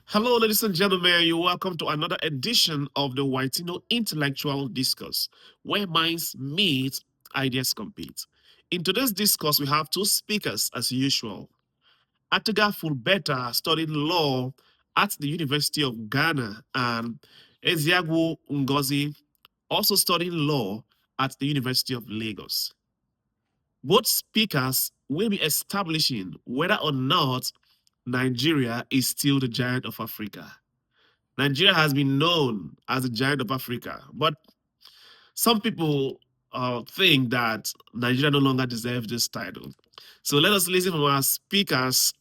Hello, ladies and gentlemen. You're welcome to another edition of the Whitino Intellectual Discourse, where minds meet, ideas compete. In today's discourse, we have two speakers as usual. Atuga Fulbertha studied law at the University of Ghana, and Eziagu Ngozi also studied law at the University of Lagos. Both speakers will be establishing whether or not Nigeria is still the giant of Africa. Nigeria has been known as the giant of Africa, but some people think that Nigeria no longer deserves this title. So let us listen from our speakers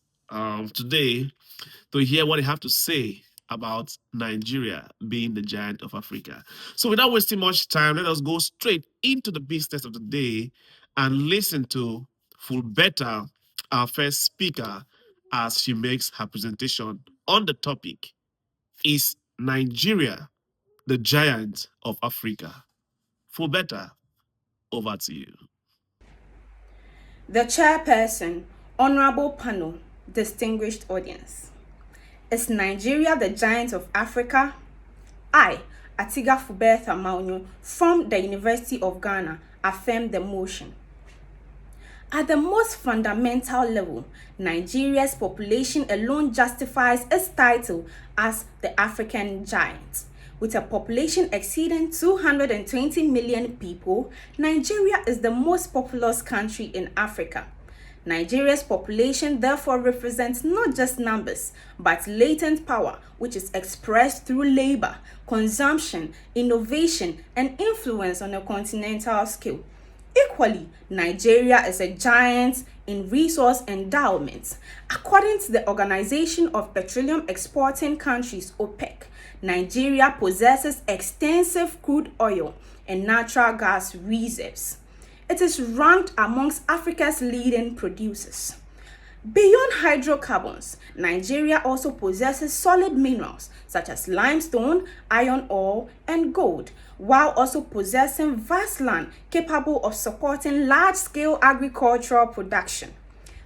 today to hear what they have to say about Nigeria being the giant of Africa. So without wasting much time, let us go straight into the business of the day and listen to Fulbertha, our first speaker, as she makes her presentation on the topic: Is Nigeria the giant of Africa? Fulbertha, over to you. The chairperson, honorable panel, distinguished audience. Is Nigeria the giant of Africa? I, Atiga Fulbertha Maunyo, from the University of Ghana, affirm the motion. At the most fundamental level, Nigeria's population alone justifies its title as the African giant. With a population exceeding 220 million people, Nigeria is the most populous country in Africa. Nigeria's population therefore represents not just numbers, but latent power, which is expressed through labor, consumption, innovation, and influence on a continental scale. Equally, Nigeria is a giant in resource endowment. According to the Organization of Petroleum Exporting Countries, OPEC, Nigeria possesses extensive crude oil and natural gas reserves. It is ranked amongst Africa's leading producers. Beyond hydrocarbons, Nigeria also possesses solid minerals such as limestone, iron ore, and gold, while also possessing vast land capable of supporting large-scale agricultural production.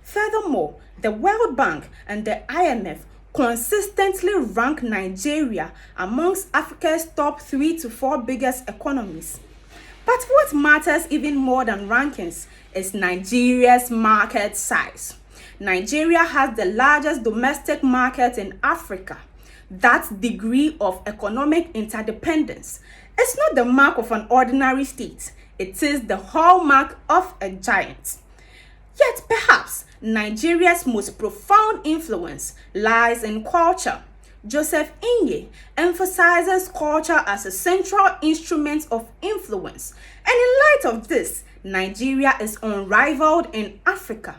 Furthermore, the World Bank and the IMF consistently rank Nigeria amongst Africa's top 3 to 4 biggest economies. But what matters even more than rankings is Nigeria's market size. Nigeria has the largest domestic market in Africa. That degree of economic interdependence is not the mark of an ordinary state. It is the hallmark of a giant. Yet perhaps Nigeria's most profound influence lies in culture. Joseph Inye emphasizes culture as a central instrument of influence, and in light of this, Nigeria is unrivaled in Africa.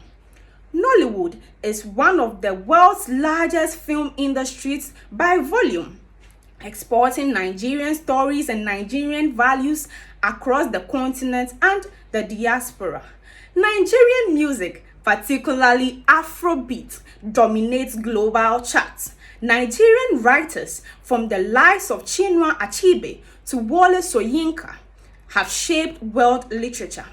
Nollywood is one of the world's largest film industries by volume, exporting Nigerian stories and Nigerian values across the continent and the diaspora. Nigerian music, particularly Afrobeat, dominates global charts. Nigerian writers, from the likes of Chinua Achebe to Wole Soyinka, have shaped world literature.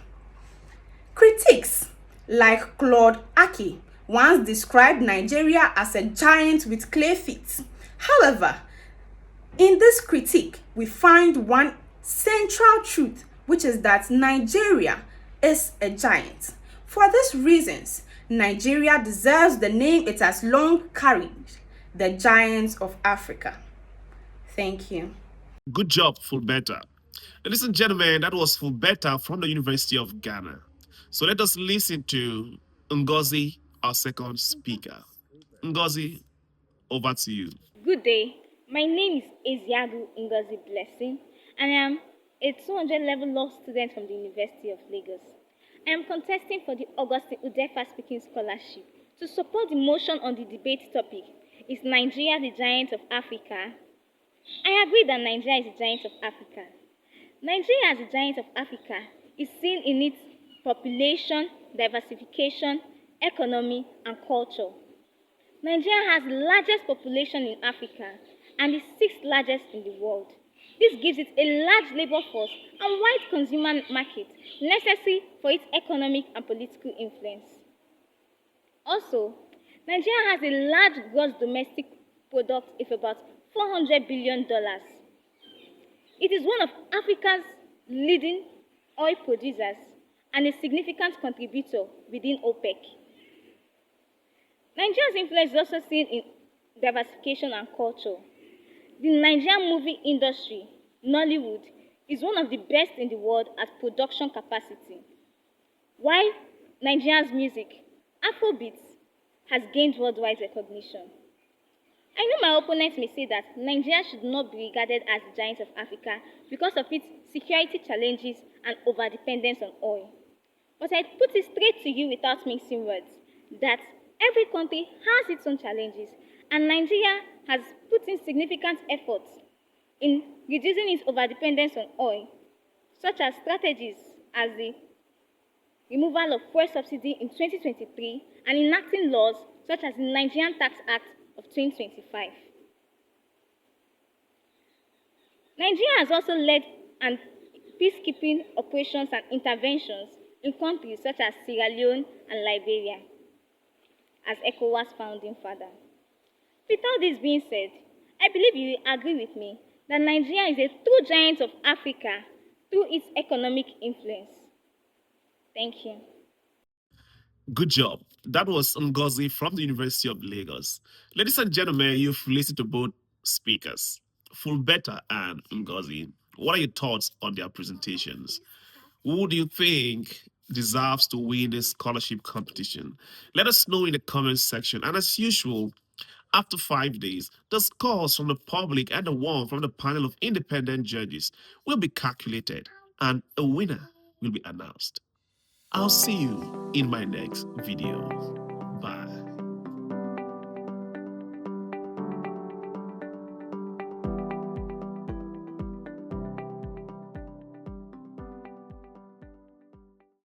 Critics like Claude Aki once described Nigeria as a giant with clay feet. However, in this critique, we find one central truth, which is that Nigeria is a giant. For these reasons, Nigeria deserves the name it has long carried, the giant of Africa. Thank you. Good job, Fulbertha. Ladies and gentlemen, that was Fulbertha from the University of Ghana. So let us listen to Ngozi, our second speaker. Ngozi, over to you. Good day. My name is Eziagu Ngozi Blessing, and I am a 200 level law student from the University of Lagos. I am contesting for the Augustine Udefa Speaking Scholarship to support the motion on the debate topic: Is Nigeria the giant of Africa? I agree that Nigeria is the giant of Africa. Nigeria as the giant of Africa is seen in its population, diversification, economy, and culture. Nigeria has the largest population in Africa and the sixth largest in the world. This gives it a large labor force and wide consumer market necessary for its economic and political influence. Also, Nigeria has a large gross domestic product of about $400 billion. It is one of Africa's leading oil producers and a significant contributor within OPEC. Nigeria's influence is also seen in diversification and culture. The Nigerian movie industry, Nollywood, is one of the best in the world at production capacity. While Nigeria's music, Afrobeats, has gained worldwide recognition. I know my opponents may say that Nigeria should not be regarded as the giant of Africa because of its security challenges and overdependence on oil. But I put it straight to you without mixing words that every country has its own challenges, and Nigeria has put in significant efforts in reducing its overdependence on oil, such as strategies as the removal of fuel subsidy in 2023 and enacting laws such as the Nigerian Tax Act of 2025. Nigeria has also led and peacekeeping operations and interventions in countries such as Sierra Leone and Liberia as ECOWAS founding father. With all this being said, I believe you will agree with me that Nigeria is a true giant of Africa through its economic influence. Thank you. Good job. That was Ngozi from the University of Lagos. Ladies and gentlemen, you've listened to both speakers, Fulbertha and Ngozi. What are your thoughts on their presentations? Who do you think deserves to win this scholarship competition? Let us know in the comments section. And as usual, after 5 days, the scores from the public and the one from the panel of independent judges will be calculated and a winner will be announced. I'll see you in my next video.